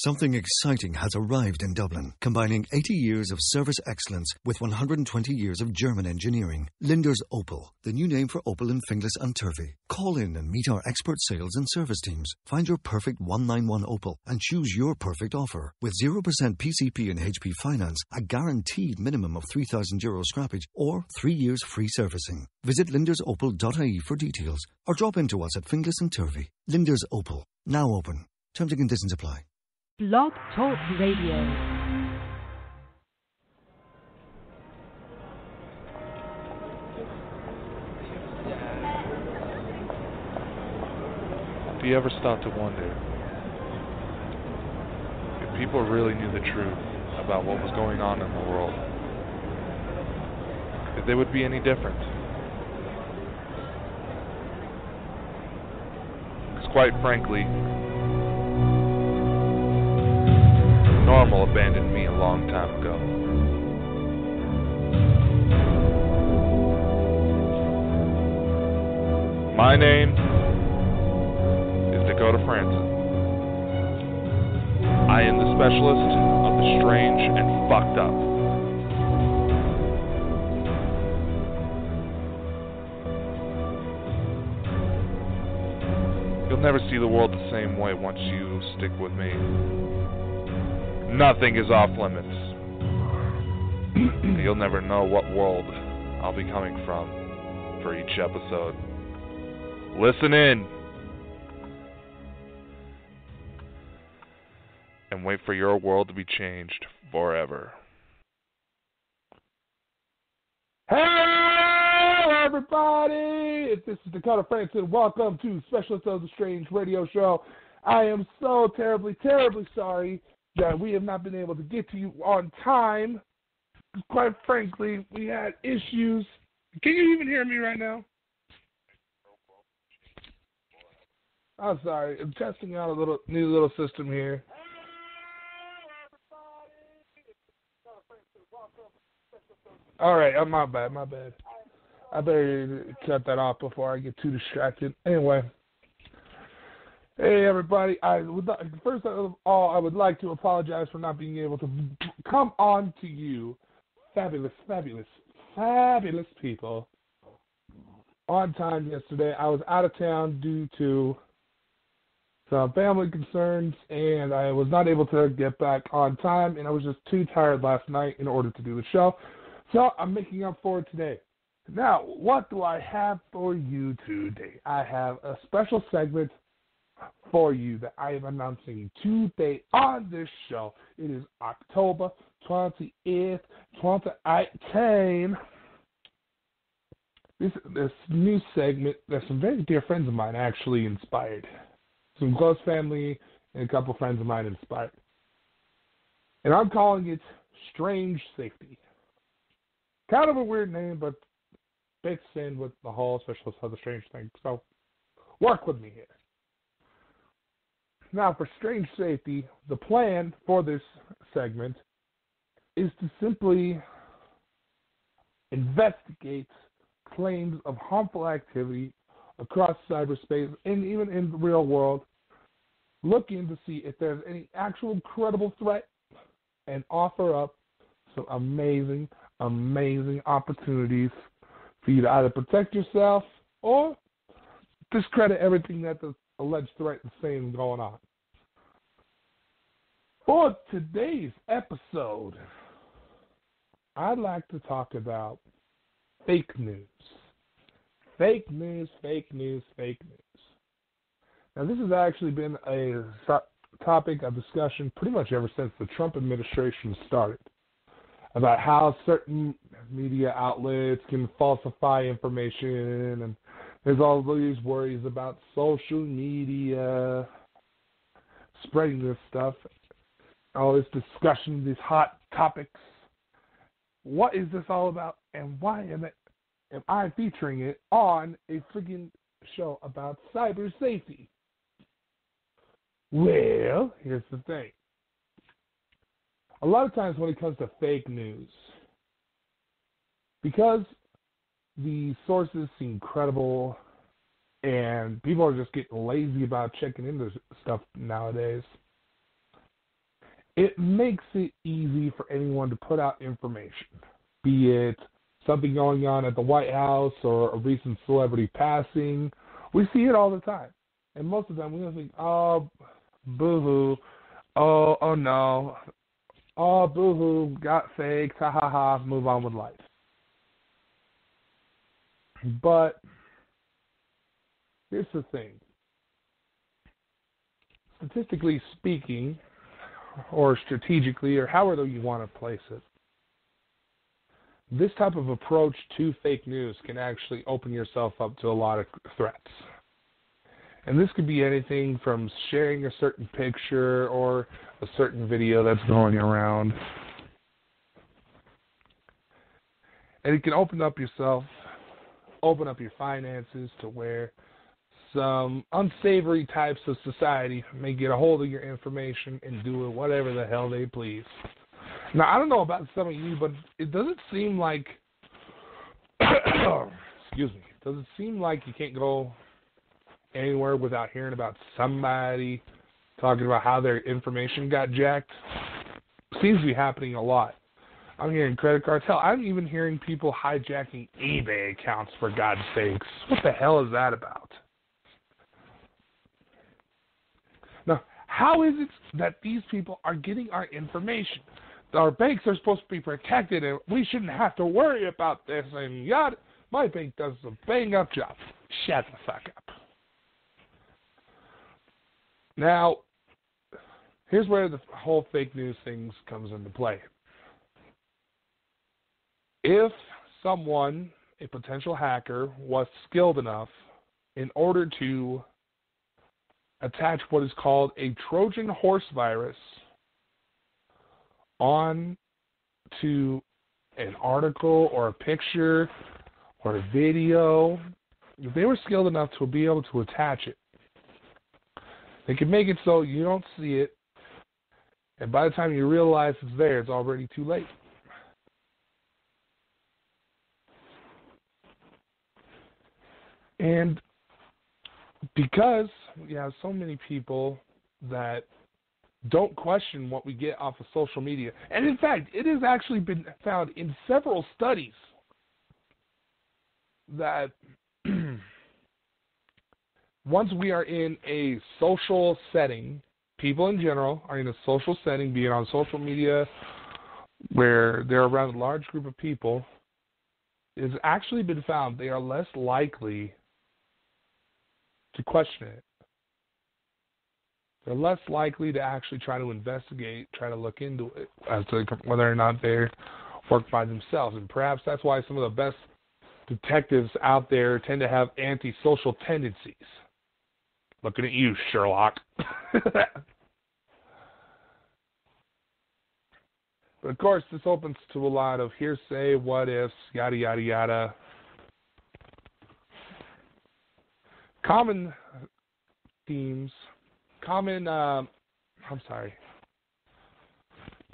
Something exciting has arrived in Dublin, combining 80 years of service excellence with 120 years of German engineering. Linder's Opel, the new name for Opel in Finglas and Turvey. Call in and meet our expert sales and service teams. Find your perfect 191 Opel and choose your perfect offer. With 0% PCP and HP finance, a guaranteed minimum of €3,000 scrappage or 3 years free servicing. Visit lindersopel.ie for details or drop into us at Finglas and Turvey. Linder's Opel, now open. Terms and conditions apply. Blog Talk Radio. Do you ever stop to wonder if people really knew the truth about what was going on in the world, if they would be any different? Because quite frankly, normal abandoned me a long time ago. My name is Dakota Frandsen. I am the specialist of the strange and fucked up. You'll never see the world the same way once you stick with me. Nothing is off limits. You'll never know what world I'll be coming from for each episode. Listen in and wait for your world to be changed forever. Hello, everybody! This is Dakota Frandsen. Welcome to Specialist of the Strange Radio Show. I am so terribly, terribly sorry that we have not been able to get to you on time. Quite frankly, we had issues. Can you even hear me right now? I'm sorry. I'm testing out a new little system here. All right, my bad. I better cut that off before I get too distracted. Anyway. Hey, everybody. First of all, I would like to apologize for not being able to come on to you, fabulous people, on time yesterday. I was out of town due to some family concerns, and I was not able to get back on time, and I was just too tired last night in order to do the show. So I'm making up for it today. Now, what do I have for you today? I have a special segment for you that I am announcing today on this show. It is October 28th, 2018. This new segment that some very dear friends of mine actually inspired. Some close family and a couple friends of mine inspired. And I'm calling it Strange Safety. Kind of a weird name, but fits in with the whole Specialist of the Strange thing. So work with me here. Now, for Strange Safety, the plan for this segment is to simply investigate claims of harmful activity across cyberspace and even in the real world, looking to see if there's any actual credible threat and offer up some amazing opportunities for you to either protect yourself or discredit everything that the alleged threat is saying going on. For today's episode, I'd like to talk about fake news. Fake news. Now, this has actually been a topic of discussion pretty much ever since the Trump administration started, about how certain media outlets can falsify information, and there's all these worries about social media spreading this stuff, all this discussion, these hot topics. What is this all about, and why am I featuring it on a freaking show about cyber safety? Well, here's the thing. A lot of times when it comes to fake news, because the sources seem credible and people are just getting lazy about checking into stuff nowadays, it makes it easy for anyone to put out information, be it something going on at the White House or a recent celebrity passing. We see it all the time. And most of the time we don't think, oh, boo-hoo, oh no, oh, boo-hoo, got faked, ha-ha-ha, move on with life. But here's the thing. Statistically speaking, or strategically, or however you want to place it, this type of approach to fake news can actually open yourself up to a lot of threats. And this could be anything from sharing a certain picture or a certain video that's going around. And it can open up yourself, open up your finances to where some unsavory types of society may get a hold of your information and do it whatever the hell they please. Now, I don't know about some of you, but it doesn't seem like, excuse me, does it seem like you can't go anywhere without hearing about somebody talking about how their information got jacked? Seems to be happening a lot. I'm hearing credit cards. Hell, I'm even hearing people hijacking eBay accounts, for God's sakes. What the hell is that about? Now, how is it that these people are getting our information? Our banks are supposed to be protected, and we shouldn't have to worry about this, and yada. My bank does a bang-up job. Shut the fuck up. Now, here's where the whole fake news thing comes into play. If someone, a potential hacker, was skilled enough in order to attach what is called a Trojan horse virus on to an article or a picture or a video, if they were skilled enough to be able to attach it, they can make it so you don't see it, and by the time you realize it's there, it's already too late. And because we have so many people that don't question what we get off of social media, and in fact, it has actually been found in several studies that once we are in a social setting, people in general are in a social setting, be it on social media, where they're around a large group of people, it's actually been found they are less likely to question it. They're less likely to actually try to investigate, try to look into it as to whether or not they work by themselves. And perhaps that's why some of the best detectives out there tend to have antisocial tendencies. Looking at you, Sherlock. But of course, this opens to a lot of hearsay, what ifs, yada, yada, yada. Common themes,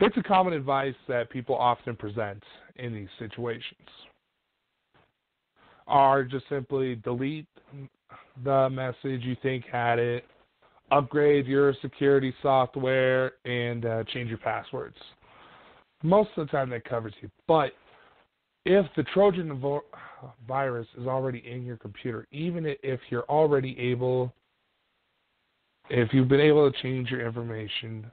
bits of common advice that people often present in these situations are just simply delete the message you think had it, upgrade your security software, and change your passwords. Most of the time that covers you. But if the Trojan virus is already in your computer, even if you're already able, if you've been able to change your information,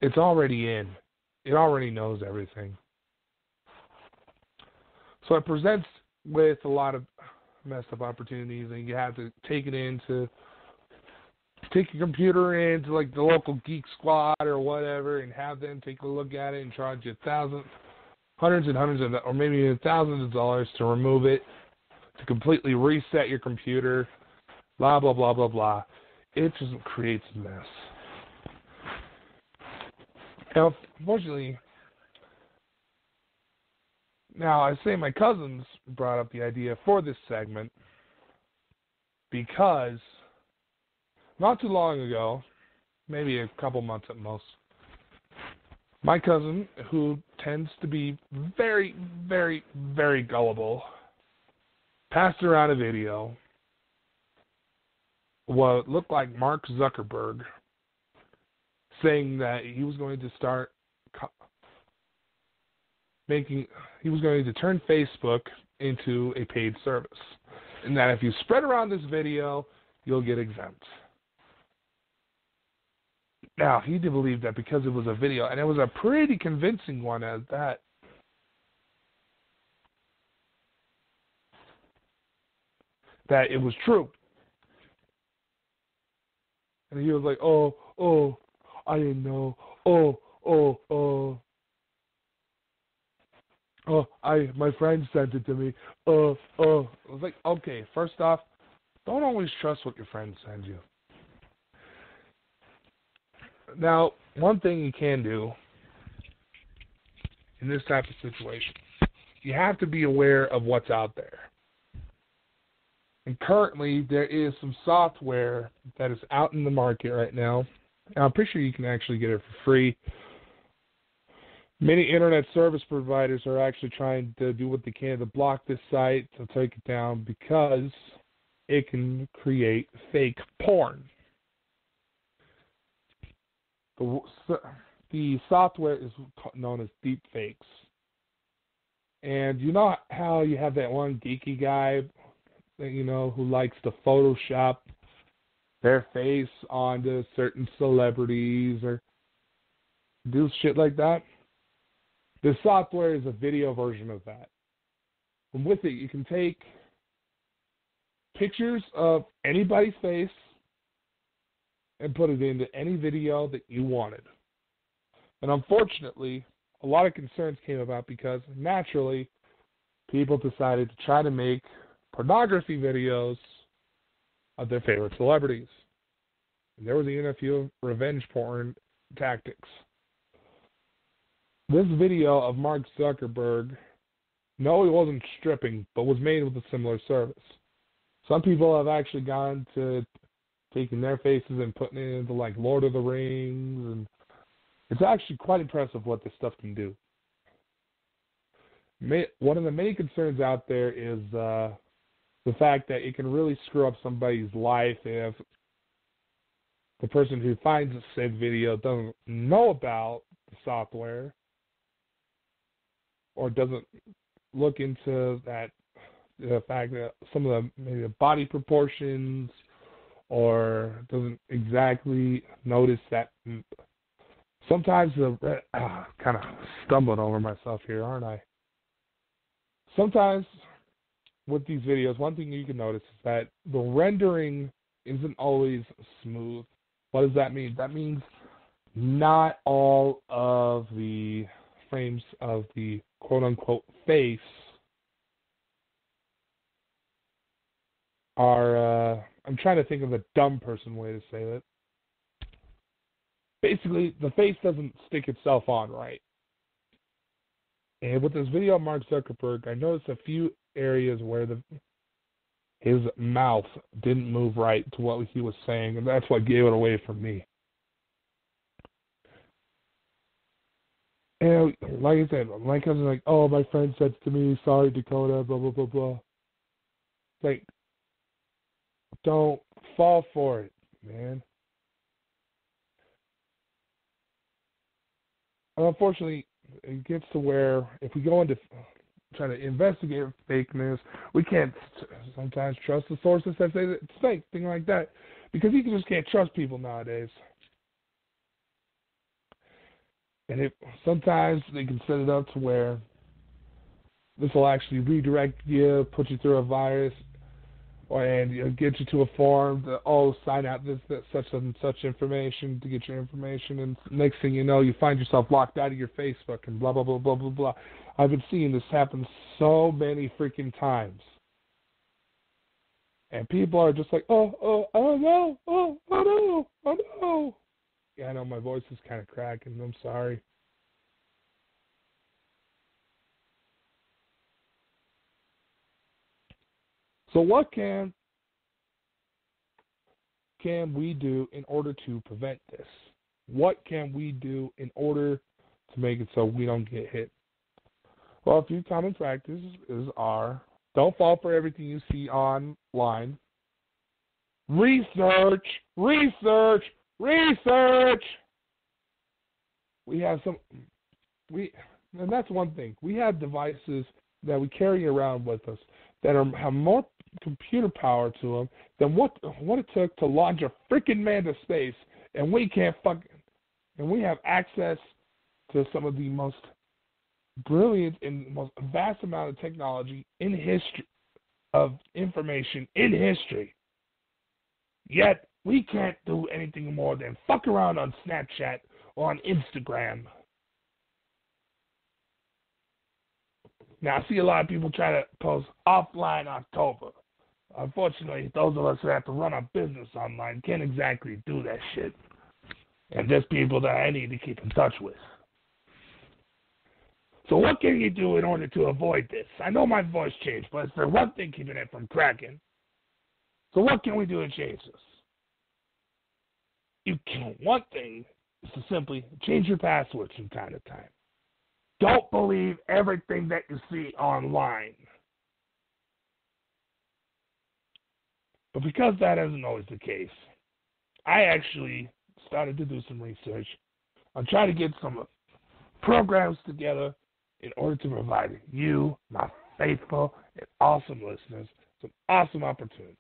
it's already in. It already knows everything. So it presents with a lot of messed up opportunities, and you have to take your computer into like the local Geek Squad or whatever, and have them take a look at it and charge you hundreds and hundreds of, or maybe even thousands of dollars to remove it, to completely reset your computer, blah, blah, blah, blah, blah. It just creates a mess. Now, unfortunately, now I say my cousins brought up the idea for this segment because not too long ago, maybe a couple months at most, my cousin, who tends to be very, very, very gullible, passed around a video what looked like Mark Zuckerberg saying that he was going to start he was going to turn Facebook into a paid service, and that if you spread around this video, you'll get exempt. Now, he did believe that because it was a video, and it was a pretty convincing one at that, that it was true. And he was like, oh, I didn't know. My friend sent it to me. I was like, okay, first off, don't always trust what your friends send you. Now, one thing you can do in this type of situation, you have to be aware of what's out there. And currently, there is some software that is out in the market right now. And I'm pretty sure you can actually get it for free. Many internet service providers are actually trying to do what they can to block this site, to take it down, because it can create fake porn. The software is known as deep fakes. And you know how you have that one geeky guy, who likes to Photoshop their face onto certain celebrities or do shit like that? This software is a video version of that. And with it, you can take pictures of anybody's face and put it into any video that you wanted. And unfortunately, a lot of concerns came about because naturally, people decided to try to make pornography videos of their favorite celebrities. And there was even a few revenge porn tactics. This video of Mark Zuckerberg, no, he wasn't stripping, but was made with a similar service. Some people have actually gone to taking their faces and putting it into like Lord of the Rings, and it's actually quite impressive what this stuff can do. One of the main concerns out there is the fact that it can really screw up somebody's life if the person who finds said video doesn't know about the software or doesn't look into the fact that some of the maybe the body proportions, or doesn't exactly notice that. Sometimes kind of stumbling over myself here, aren't I? Sometimes with these videos, one thing you can notice is that the rendering isn't always smooth. What does that mean? That means not all of the frames of the quote-unquote face are, I'm trying to think of a dumb person way to say that. Basically, the face doesn't stick itself on right. And with this video of Mark Zuckerberg, I noticed a few areas where his mouth didn't move right to what he was saying, and that's what gave it away for me. And like I said, my cousin's like, oh, my friend said to me, sorry, Dakota, blah, blah, blah, blah. Like, don't fall for it, man. And unfortunately, it gets to where if we go into trying to investigate fake news, we can't sometimes trust the sources that say that it's fake, thing like that, because you just can't trust people nowadays. And sometimes they can set it up to where this will actually redirect you, put you through a virus, and get you to a form that, sign out this such and such information to get your information, and next thing you know, you find yourself locked out of your Facebook and blah, blah, blah, blah, blah, blah. I've been seeing this happen so many freaking times. And people are just like, oh no. Yeah, I know my voice is kind of cracking. I'm sorry. So what can we do in order to prevent this? What can we do in order to make it so we don't get hit? Well, a few common practices are: don't fall for everything you see online. Research. and that's one thing. We have devices that we carry around with us that have more computer power to them than what it took to launch a freaking man to space, and we have access to some of the most brilliant and most vast amount of technology in history, of information in history. Yet we can't do anything more than fuck around on Snapchat or on Instagram. Now, I see a lot of people try to post offline October. Unfortunately, those of us who have to run our business online can't exactly do that shit. And there's people that I need to keep in touch with. So what can you do in order to avoid this? I know my voice changed, but it's for one thing keeping it from cracking. So what can we do to change this? One thing is to simply change your passwords from time to time. Don't believe everything that you see online. But because that isn't always the case, I actually started to do some research on trying to get some programs together in order to provide you, my faithful and awesome listeners, some awesome opportunities.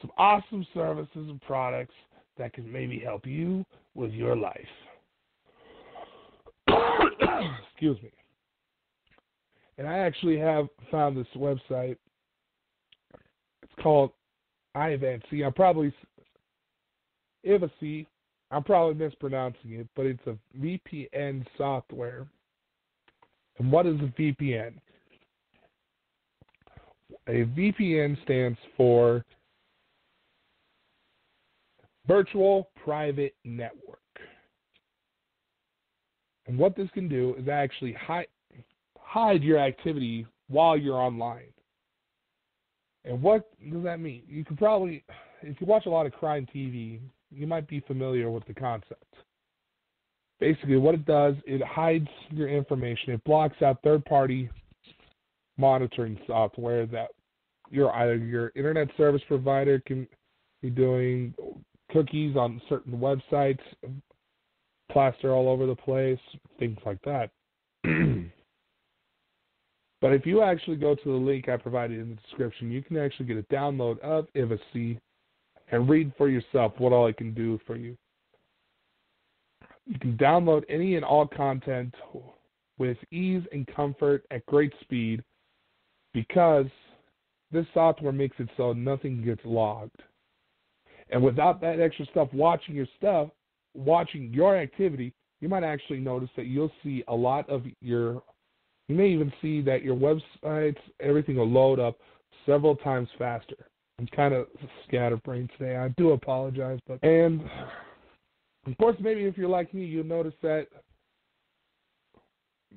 Some awesome services and products that can maybe help you with your life. Excuse me. And I actually have found this website. It's called IVACY. I'm probably mispronouncing it, but it's a VPN software. And what is a VPN? A VPN stands for Virtual Private Network. And what this can do is actually hide your activity while you're online. And what does that mean? You can probably, if you watch a lot of crime TV, you might be familiar with the concept. Basically, what it does, it hides your information. It blocks out third-party monitoring software that either your internet service provider can be doing, cookies on certain websites, plaster all over the place, things like that. But if you actually go to the link I provided in the description, you can actually get a download of IVACY and read for yourself what all it can do for you. You can download any and all content with ease and comfort at great speed because this software makes it so nothing gets logged. And without that extra stuff watching your activity, you might actually notice that you'll see a lot of you may even see that your websites, everything will load up several times faster. I'm kind of scatterbrained today. I do apologize. And, of course, maybe if you're like me, you'll notice that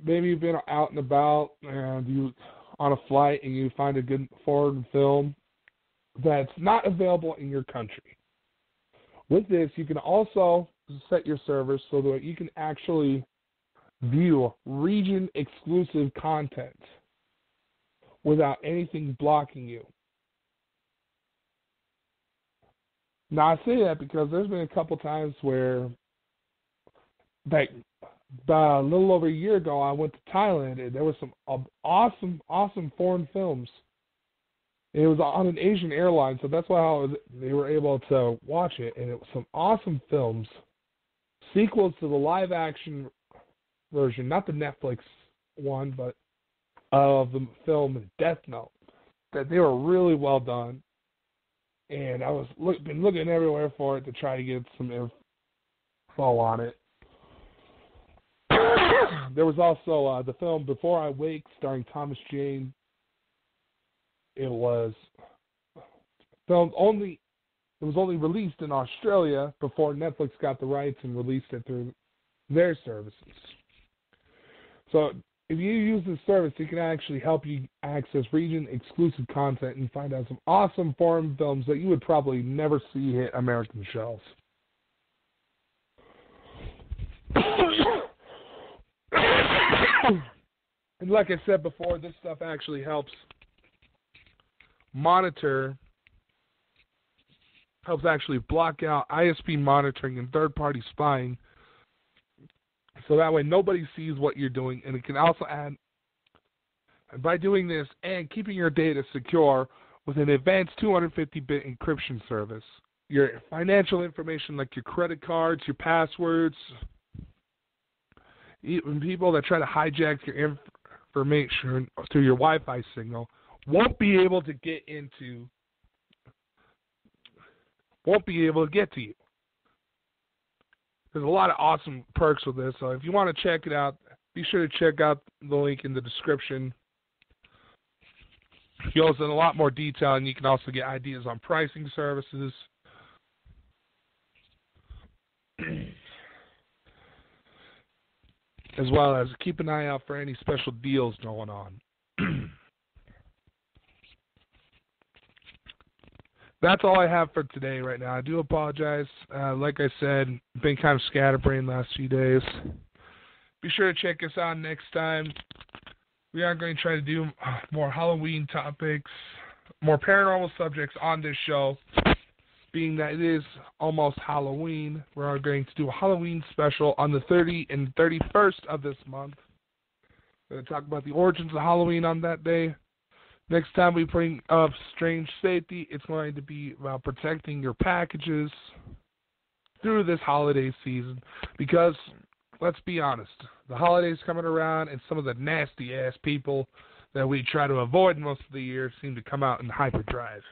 maybe you've been out and about and you on a flight and you find a good foreign film that's not available in your country. With this, you can also set your servers so that you can actually view region-exclusive content without anything blocking you. Now, I say that because there's been a couple times where, like, a little over a year ago, I went to Thailand, and there was some awesome foreign films. It was on an Asian airline, so that's why they were able to watch it, and it was some awesome films, sequels to the live-action version, not the Netflix one, but of the film Death Note, that they were really well done. And I was been looking everywhere for it to try to get some info on it. There was also the film Before I Wake, starring Thomas Jane. It was filmed only. It was only released in Australia before Netflix got the rights and released it through their services. So if you use this service, it can actually help you access region-exclusive content and find out some awesome foreign films that you would probably never see hit American shelves. And like I said before, this stuff actually helps monitor helps actually block out ISP monitoring and third-party spying, so that way nobody sees what you're doing. And it can also add, by doing this and keeping your data secure with an advanced 250-bit encryption service, your financial information like your credit cards, your passwords, even people that try to hijack your information through your Wi-Fi signal won't be able to get to you. There's a lot of awesome perks with this, so if you want to check it out, be sure to check out the link in the description. It goes in a lot more detail, and you can also get ideas on pricing services. As well as keep an eye out for any special deals going on. That's all I have for today right now. I do apologize. Like I said, been kind of scatterbrained the last few days. Be sure to check us out next time. We are going to try to do more Halloween topics, more paranormal subjects on this show. Being that it is almost Halloween, we are going to do a Halloween special on the 30th and 31st of this month. We're going to talk about the origins of Halloween on that day. Next time we bring up strange safety, it's going to be about protecting your packages through this holiday season. Because, let's be honest, the holidays coming around and some of the nasty-ass people that we try to avoid most of the year seem to come out in hyperdrive.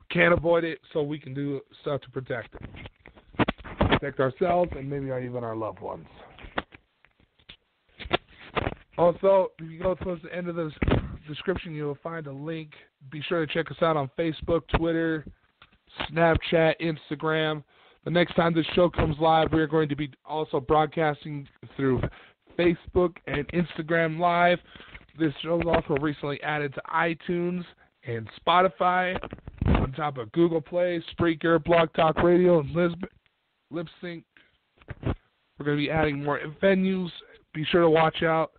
Can't avoid it, so we can do stuff to protect it. Protect ourselves and maybe even our loved ones. Also, if you go towards the end of the description, you'll find a link. Be sure to check us out on Facebook, Twitter, Snapchat, Instagram. The next time this show comes live, we're going to be also broadcasting through Facebook and Instagram Live. This show is also recently added to iTunes and Spotify, on top of Google Play, Spreaker, Blog Talk Radio, and Lip Sync. We're going to be adding more venues. Be sure to watch out.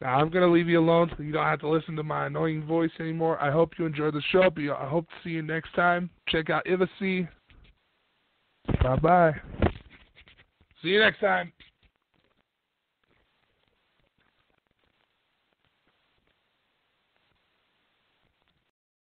Now, I'm going to leave you alone so you don't have to listen to my annoying voice anymore. I hope you enjoyed the show. I hope to see you next time. Check out IVACY. Bye-bye. See you next time.